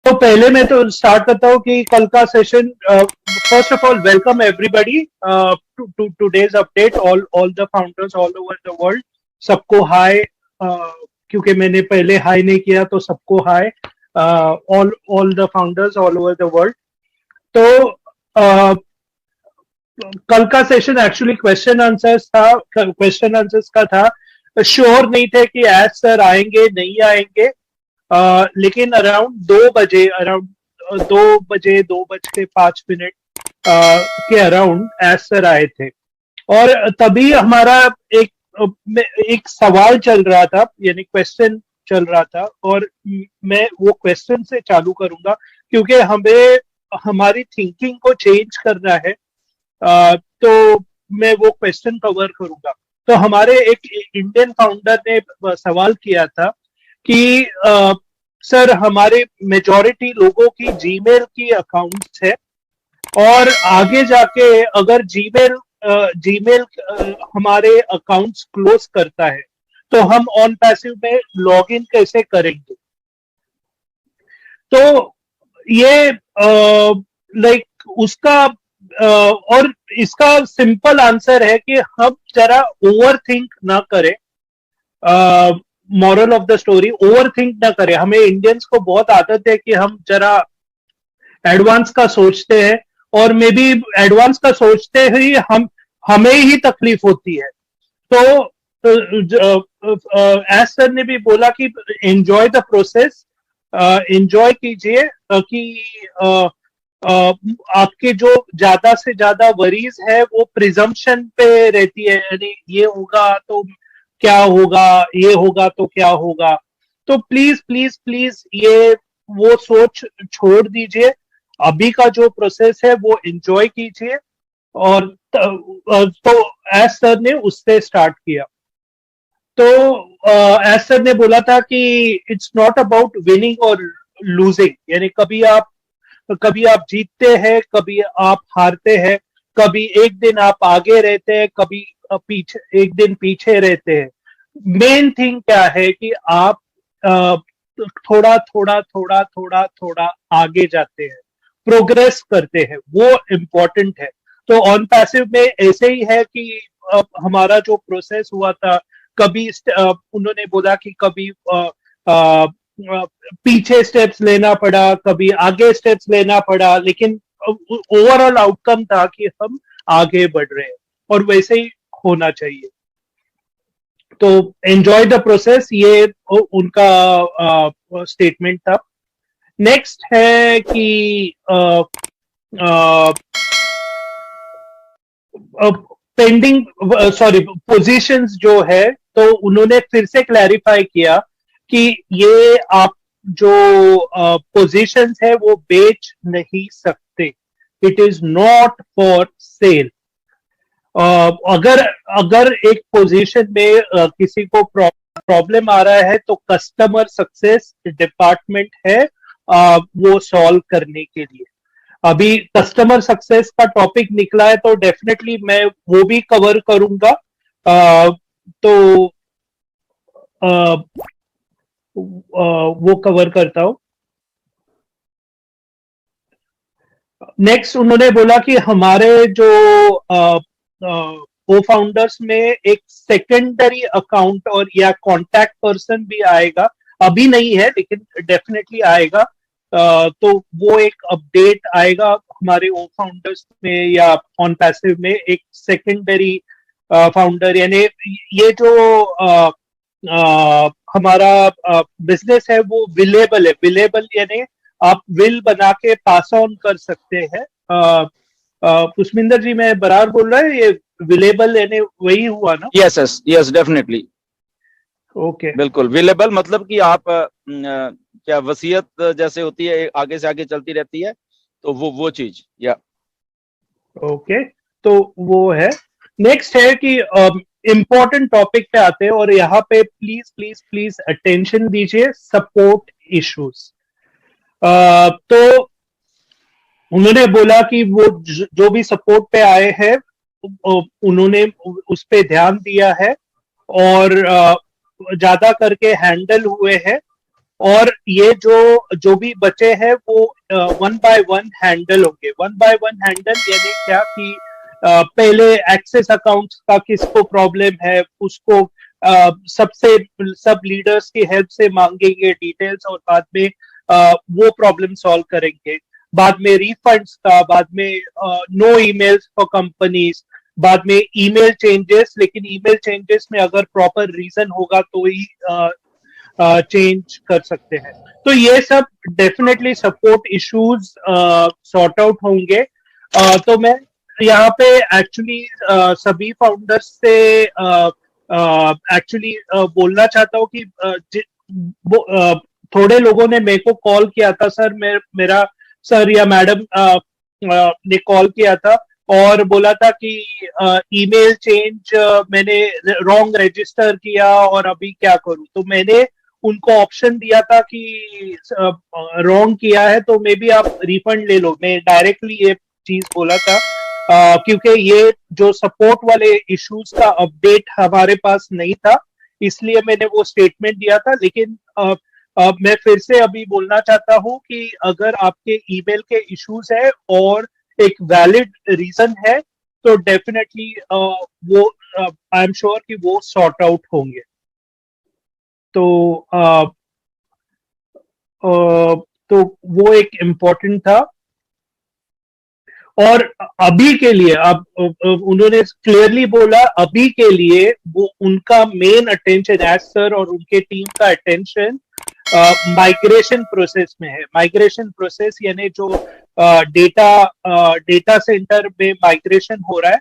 तो पहले मैं तो स्टार्ट करता हूँ कि कल का session, first of all welcome everybody to today's update, all the founders all over the world. सबको हाय, क्योंकि मैंने पहले हाय नहीं किया तो सबको hi, all all the founders all over the world. तो uh, कल का सेशन एक्चुअली क्वेश्चन आंसर्स था, क्वेश्चन आंसर्स का था। श्योर नहीं थे कि एज सर आएंगे नहीं आएंगे, लेकिन अराउंड 2 बजे, अराउंड 2 बजे 2:05 के अराउंड एज सर आए थे। और तभी हमारा एक एक सवाल चल रहा था, यानी क्वेश्चन चल रहा था, और मैं वो क्वेश्चन से चालू करूंगा क्योंकि हमें हमारी थिंकिंग को चेंज करना है। तो मैं वो क्वेश्चन कवर करूंगा। तो हमारे एक इंडियन फाउंडर ने सवाल किया था कि सर, हमारे मेजॉरिटी लोगों की जीमेल की अकाउंट्स है, और आगे जाके अगर जीमेल जीमेल हमारे अकाउंट्स क्लोज करता है तो हम ऑन पैसिव में लॉग इन कैसे करेंगे। तो ये लाइक उसका और इसका सिंपल आंसर है कि हम जरा ओवर थिंक ना करें। Moral of the story, over think ना करें। हमें इंडियंस को बहुत आदत है कि हम जरा एडवांस का सोचते हैं, और मे बी एडवांस का सोचते ही हमें ही तकलीफ होती है। तो एज सर ने भी बोला कि एंजॉय द प्रोसेस, एंजॉय कीजिए, कि आपके जो ज्यादा से ज्यादा वरीज है वो प्रिजम्पशन पे रहती है, यानी ये होगा तो क्या होगा, ये होगा तो क्या होगा। तो प्लीज प्लीज प्लीज ये वो सोच छोड़ दीजिए। अभी का जो प्रोसेस है वो एंजॉय कीजिए। और तो एज सर ने उससे स्टार्ट किया। तो एज सर ने बोला था कि इट्स नॉट अबाउट विनिंग और लूजिंग, यानी कभी आप जीतते हैं, कभी आप हारते हैं, कभी एक दिन आप आगे रहते हैं, कभी पीछे, एक दिन पीछे रहते हैं। मेन थिंग क्या है कि आप थोड़ा थोड़ा थोड़ा थोड़ा थोड़ा आगे जाते हैं, प्रोग्रेस करते हैं, वो इम्पोर्टेंट है। तो ऑन पैसिव में ऐसे ही है कि हमारा जो प्रोसेस हुआ था, कभी उन्होंने बोला कि कभी पीछे स्टेप्स लेना पड़ा, कभी आगे स्टेप्स लेना पड़ा, लेकिन ओवरऑल आउटकम था कि हम आगे बढ़ रहे हैं, और वैसे ही होना चाहिए। तो एंजॉय द प्रोसेस, ये उनका स्टेटमेंट था। नेक्स्ट है कि पेंडिंग, सॉरी, पोजीशंस जो है, तो उन्होंने फिर से क्लैरिफाई किया कि ये आप जो पोजीशंस है वो बेच नहीं सकते। It is not for sale. अगर अगर एक पोजीशन में किसी को प्रॉब्लम आ रहा है तो कस्टमर सक्सेस डिपार्टमेंट है वो सॉल्व करने के लिए। अभी कस्टमर सक्सेस का टॉपिक निकला है तो डेफिनेटली मैं वो भी कवर करूंगा। तो वो कवर करता हूं। नेक्स्ट उन्होंने बोला कि हमारे जो को फाउंडर्स में एक सेकेंडरी अकाउंट और या कॉन्टैक्ट पर्सन भी आएगा। अभी नहीं है लेकिन डेफिनेटली आएगा। तो वो एक अपडेट आएगा हमारे ओ फाउंडर्स में या ऑन पैसिव में, एक सेकेंडरी फाउंडर, यानी ये जो हमारा बिजनेस है वो विलेबल है। विलेबल यानी आप विल बना के पास ऑन कर सकते हैं। पुष्मिंदर जी, मैं बराबर बोल रहा है, ये विलेबल यानी वही हुआ ना? Yes yes yes, definitely. Okay, बिल्कुल विलेबल मतलब कि आप क्या वसीयत जैसे होती है, आगे से आगे चलती रहती है, तो वो चीज। या ओके, तो वो है। नेक्स्ट है कि इंपॉर्टेंट टॉपिक पे आते हैं, और यहाँ पे प्लीज प्लीज प्लीज अटेंशन दीजिए, सपोर्ट इश्यूज। तो उन्होंने बोला कि वो जो भी सपोर्ट पे आए हैं उन्होंने उस पे ध्यान दिया है, और ज्यादा करके हैंडल हुए हैं। और ये जो भी बचे हैं वो वन बाय वन हैंडल होंगे। वन बाय वन हैंडल यानी क्या कि पहले एक्सेस अकाउंट्स का किसको प्रॉब्लम है उसको सब लीडर्स की हेल्प से मांगेंगे डिटेल्स, और बाद में वो प्रॉब्लम सॉल्व करेंगे। बाद में रिफंड्स का, बाद में नो ईमेल्स फॉर कंपनीज, बाद में ईमेल चेंजेस, लेकिन ईमेल चेंजेस में अगर प्रॉपर रीजन होगा तो ही चेंज कर सकते हैं। तो ये सब definitely support issues sort out होंगे। तो मैं यहाँ पे एक्चुअली सभी फाउंडर्स से एक्चुअली बोलना चाहता हूँ कि थोड़े लोगों ने मेरे को कॉल किया था, सर मेरा सर या मैडम ने कॉल किया था और बोला था कि ईमेल चेंज मैंने रॉन्ग रजिस्टर किया और अभी क्या करूं। तो मैंने उनको ऑप्शन दिया था कि रॉन्ग किया है तो मे बी आप रिफंड ले लो। मैं डायरेक्टली ये चीज बोला था क्योंकि ये जो सपोर्ट वाले इश्यूज का अपडेट हमारे पास नहीं था, इसलिए मैंने वो स्टेटमेंट दिया था। लेकिन मैं फिर से अभी बोलना चाहता हूं कि अगर आपके ईमेल के इश्यूज है और एक वैलिड रीजन है तो डेफिनेटली वो आई एम श्योर कि वो सॉर्ट आउट होंगे। तो तो वो एक इम्पोर्टेंट था। और अभी के लिए अब उन्होंने क्लियरली बोला अभी के लिए वो उनका मेन अटेंशन एज सर और उनके टीम का अटेंशन माइग्रेशन प्रोसेस में है। माइग्रेशन प्रोसेस यानी जो डेटा सेंटर में माइग्रेशन हो रहा है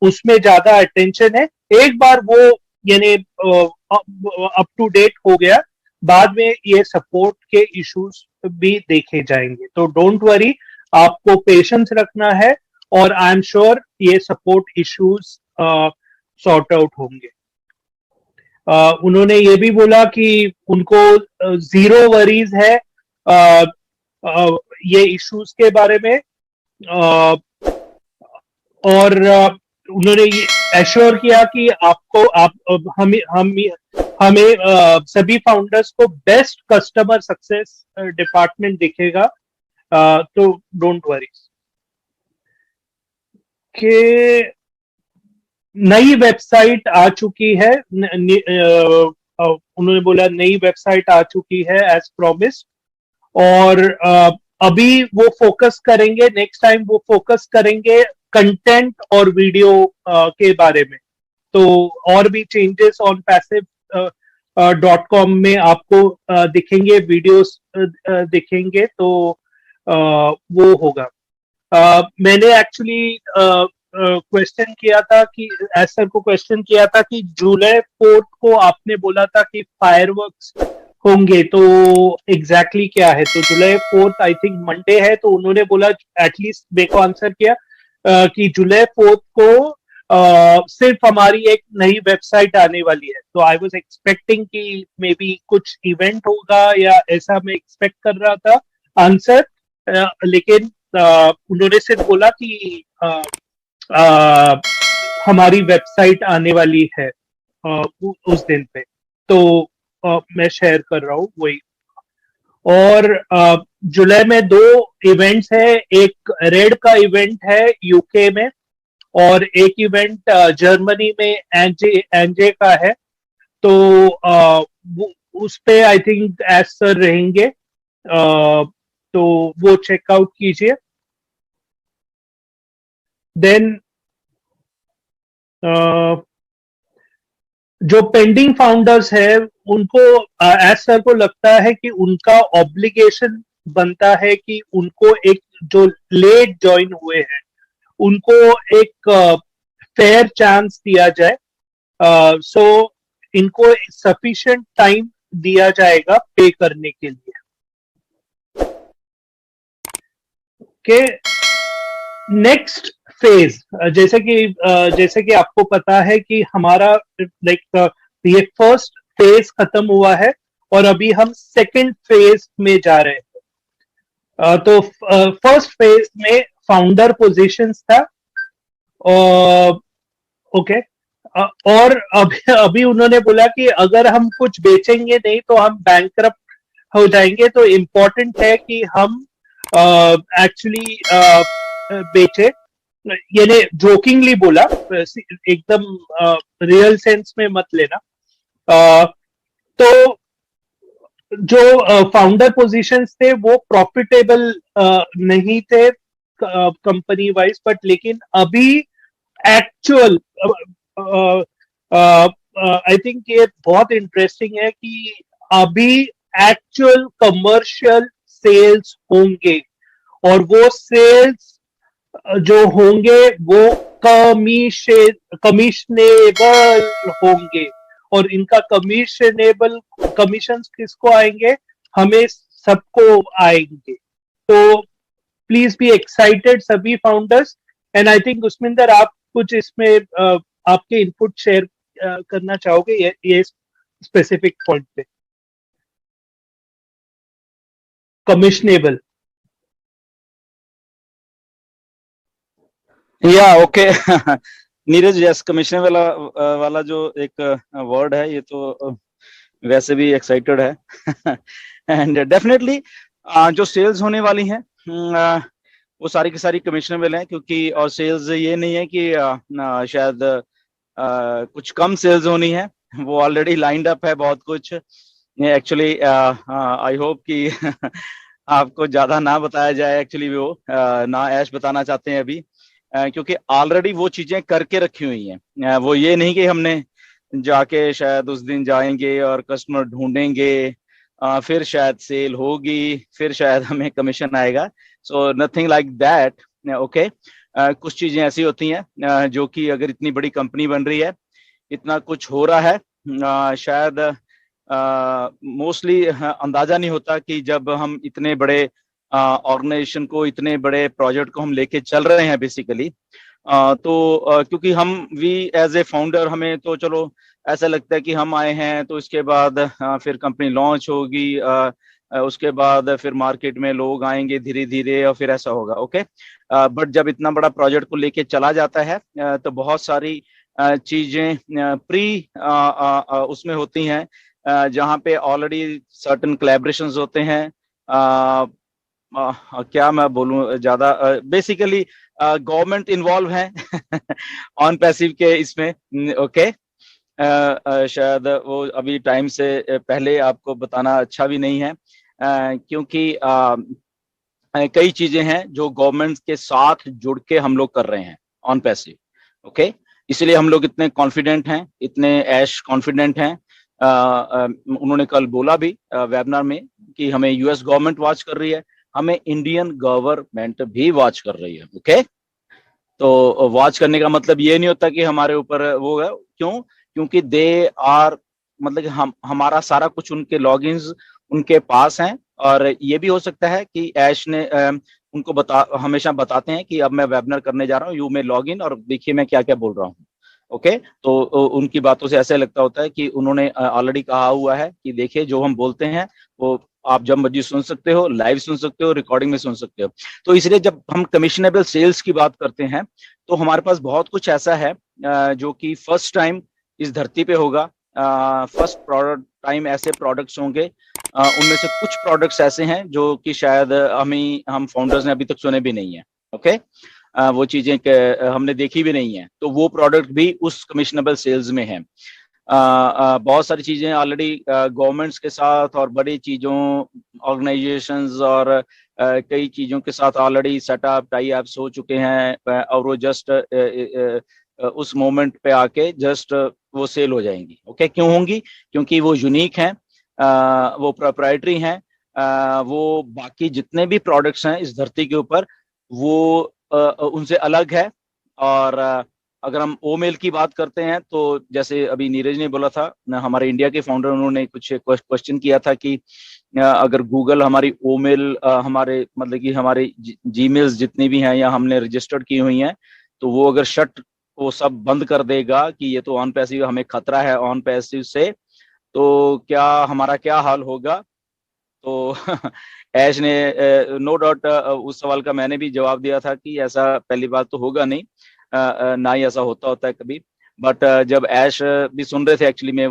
उसमें ज्यादा अटेंशन है। एक बार वो यानी अप टू डेट हो गया, बाद में ये सपोर्ट के इश्यूज भी देखे जाएंगे। तो डोंट वरी, आपको पेशेंस रखना है और आई एम श्योर ये सपोर्ट इश्यूज सॉर्ट आउट होंगे। उन्होंने ये भी बोला कि उनको जीरो वरीज है ये इश्यूज के बारे में, और उन्होंने ये एश्योर किया कि हमें सभी फाउंडर्स को बेस्ट कस्टमर सक्सेस डिपार्टमेंट दिखेगा। तो डोंट वरी कि नई वेबसाइट आ चुकी है। उन्होंने बोला नई वेबसाइट आ चुकी है एज प्रॉमिस, और अभी वो फोकस करेंगे, नेक्स्ट टाइम वो फोकस करेंगे कंटेंट और वीडियो के बारे में। तो और भी चेंजेस ऑन passive.com में आपको दिखेंगे, वीडियोस दिखेंगे, तो वो होगा। मैंने एक्चुअली क्वेश्चन किया था कि सर को क्वेश्चन किया था कि जुलाई 4 को आपने बोला था कि फायरवर्क्स होंगे, तो एग्जैक्टली क्या है? तो जुलाई 4 आई थिंक मंडे है, तो उन्होंने बोला एटलीस्ट मेरे को आंसर किया कि जुलाई 4 को सिर्फ हमारी एक नई वेबसाइट आने वाली है। तो आई वाज एक्सपेक्टिंग कि मे बी कुछ इवेंट होगा या ऐसा मैं एक्सपेक्ट कर रहा था आंसर, लेकिन उन्होंने सिर्फ बोला कि हमारी वेबसाइट आने वाली है उस दिन पे। तो मैं शेयर कर रहा हूँ वही। और जुलाई में 2 इवेंट्स है, एक रेड का इवेंट है यूके में और एक इवेंट जर्मनी में एनजे का है। तो उस पे आई थिंक एज सर रहेंगे, तो वो चेकआउट कीजिए। देन जो पेंडिंग फाउंडर्स है उनको एज सर को लगता है कि उनका ऑब्लिगेशन बनता है कि उनको एक जो लेट ज्वाइन हुए हैं उनको एक फेयर चांस दिया जाए। सो इनको सफिशिएंट टाइम दिया जाएगा पे करने के लिए। ओके, नेक्स्ट फेज, जैसे कि आपको पता है कि हमारा लाइक ये फर्स्ट फेज खत्म हुआ है और अभी हम सेकंड फेज में जा रहे हैं। तो फर्स्ट फेज में फाउंडर पोजीशंस था। ओके, और अभी उन्होंने बोला कि अगर हम कुछ बेचेंगे नहीं तो हम बैंकरप्ट हो जाएंगे, तो इम्पोर्टेंट है कि हम एक्चुअली बेचे। यानी जोकिंगली बोला, एकदम रियल सेंस में मत लेना। तो जो फाउंडर पोजीशंस थे वो प्रॉफिटेबल नहीं थे कंपनी वाइज, बट लेकिन अभी एक्चुअल आई थिंक ये बहुत इंटरेस्टिंग है कि अभी एक्चुअल कमर्शियल सेल्स होंगे, और वो सेल्स जो होंगे वो कमिशनेबल होंगे। और इनका कमिशनेबल कमीशन किसको आएंगे? हमें सबको आएंगे। तो प्लीज बी एक्साइटेड सभी फाउंडर्स। एंड आई थिंक उस्मिंदर, आप कुछ इसमें आपके इनपुट शेयर करना चाहोगे ये स्पेसिफिक पॉइंट पे? कमिशनेबल। या ओके। नीरज, यस, कमिश्नर वाला वाला जो एक वर्ड है, ये तो वैसे भी एक्साइटेड है। एंड डेफिनेटली जो सेल्स होने वाली हैं वो सारी की सारी कमिश्नरेबल हैं, क्योंकि और सेल्स ये नहीं है कि शायद कुछ कम सेल्स होनी है, वो ऑलरेडी लाइंड अप है बहुत कुछ। एक्चुअली आई होप कि आपको ज्यादा ना बताया जाए, एक्चुअली वो ना ऐश बताना चाहते हैं अभी, क्योंकि ऑलरेडी वो चीजें करके रखी हुई हैं। वो ये नहीं कि हमने जाके शायद उस दिन जाएंगे और कस्टमर ढूंढेंगे, फिर शायद सेल होगी, फिर शायद हमें कमीशन आएगा। So nothing like that. Okay, कुछ चीजें ऐसी होती हैं जो कि अगर इतनी बड़ी कंपनी बन रही है, इतना कुछ हो रहा है, शायद मोस्टली अंदाजा नहीं होता कि जब हम इतने बड़े ऑर्गेनाइजेशन को, इतने बड़े प्रोजेक्ट को हम लेके चल रहे हैं बेसिकली, तो क्योंकि हम वी एज ए फाउंडर, हमें तो चलो ऐसा लगता है कि हम आए हैं तो इसके बाद फिर कंपनी लॉन्च होगी, उसके बाद फिर मार्केट में लोग आएंगे धीरे धीरे और फिर ऐसा होगा। ओके, बट जब इतना बड़ा प्रोजेक्ट को लेके चला जाता है तो बहुत सारी चीजें प्री उसमें होती हैं, जहाँ पे ऑलरेडी सर्टन कोलैबोरेशंस होते हैं। क्या मैं बोलूं ज्यादा, बेसिकली गवर्नमेंट इन्वॉल्व है ऑन पैसिव के इसमें। ओके, शायद वो अभी टाइम से पहले आपको बताना अच्छा भी नहीं है, क्योंकि कई चीजें हैं जो गवर्नमेंट के साथ जुड़ के हम लोग कर रहे हैं ऑन पैसिव। ओके, इसलिए हम लोग इतने कॉन्फिडेंट हैं, इतने ऐश कॉन्फिडेंट हैं। उन्होंने कल बोला भी वेबिनार में कि हमें यूएस गवर्नमेंट वॉच कर रही है, हमें इंडियन गवर्नमेंट भी वॉच कर रही है। ओके, तो वॉच करने का मतलब ये नहीं होता कि हमारे ऊपर वो है। क्यों? क्योंकि दे आर, मतलब कि हम, हमारा सारा कुछ उनके लॉगिन्स उनके पास हैं। और ये भी हो सकता है कि ऐश ने उनको हमेशा बताते हैं कि अब मैं वेबिनार करने जा रहा हूँ, यू में लॉग इन और देखिए मैं क्या क्या बोल रहा हूँ। ओके, तो उनकी बातों से ऐसा लगता होता है कि उन्होंने ऑलरेडी कहा हुआ है कि देखिए जो हम बोलते हैं वो आप जब मर्जी सुन सकते हो, लाइव सुन सकते हो, रिकॉर्डिंग में सुन सकते हो। तो इसलिए जब हम कमिशनेबल सेल्स की बात करते हैं तो हमारे पास बहुत कुछ ऐसा है जो कि फर्स्ट टाइम इस धरती पे होगा। फर्स्ट प्रोडक्ट टाइम ऐसे प्रोडक्ट्स होंगे, उनमें से कुछ प्रोडक्ट्स ऐसे हैं जो कि शायद हम फाउंडर्स ने अभी तक सुने भी नहीं है। ओके, वो चीजें हमने देखी भी नहीं है, तो वो प्रोडक्ट भी उस कमिशनेबल सेल्स में है। बहुत सारी चीजें ऑलरेडी गवर्नमेंट्स के साथ और बड़ी चीजों, ऑर्गेनाइजेशंस और कई चीजों के साथ ऑलरेडी सेटअप टाई अप्स हो चुके हैं, और वो जस्ट उस मोमेंट पे आके जस्ट वो सेल हो जाएंगी। ओके, क्यों होंगी? क्योंकि वो यूनिक हैं, वो प्रोप्राइटरी हैं, वो बाकी जितने भी प्रोडक्ट्स हैं इस धरती के ऊपर वो उनसे अलग है। और अगर हम ओमेल की बात करते हैं तो जैसे अभी नीरज ने बोला था, हमारे इंडिया के फाउंडर, उन्होंने कुछ क्वेश्चन किया था कि अगर गूगल हमारी ओमेल, हमारे मतलब कि हमारे जीमेल्स जितनी भी हैं या हमने रजिस्टर्ड की हुई हैं, तो वो अगर शट वो सब बंद कर देगा कि ये तो ऑन पैसिव, हमें खतरा है ऑन पैसिव से, तो क्या हमारा क्या हाल होगा? तो ऐश ने नो डाउट उस सवाल का मैंने भी जवाब दिया था कि ऐसा पहली बात तो होगा नहीं, ना ही ऐसा होता है कभी। बट जब ऐश भी सुन रहे थे एक्चुअली में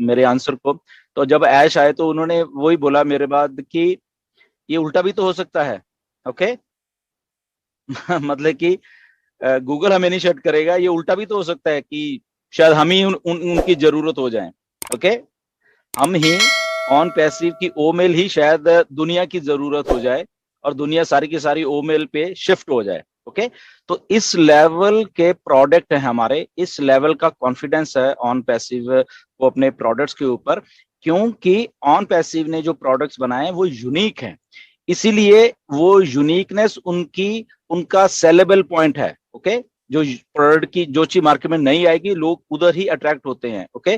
मेरे आंसर को, तो जब ऐश आए तो उन्होंने वही बोला मेरे बाद कि ये उल्टा भी तो हो सकता है। ओके मतलब कि गूगल हमें नहीं सेट करेगा, ये उल्टा भी तो हो सकता है कि शायद हम ही उनकी जरूरत हो जाए। ओके, हम ही ऑन पैसिव की ओमेल ही शायद दुनिया की जरूरत हो जाए और दुनिया सारी की सारी ओमेल पे शिफ्ट हो जाए। ओके, तो इस लेवल के प्रोडक्ट है हमारे, इस लेवल का कॉन्फिडेंस है ऑन पैसिव को अपने प्रोडक्ट्स के ऊपर, क्योंकि ऑन पैसिव ने जो प्रोडक्ट्स बनाए वो यूनिक हैं, इसीलिए वो यूनिकनेस उनका सेलेबल पॉइंट है। ओके, जो प्रोडक्ट की जो चीज मार्केट में नहीं आएगी लोग उधर ही अट्रैक्ट होते हैं। ओके,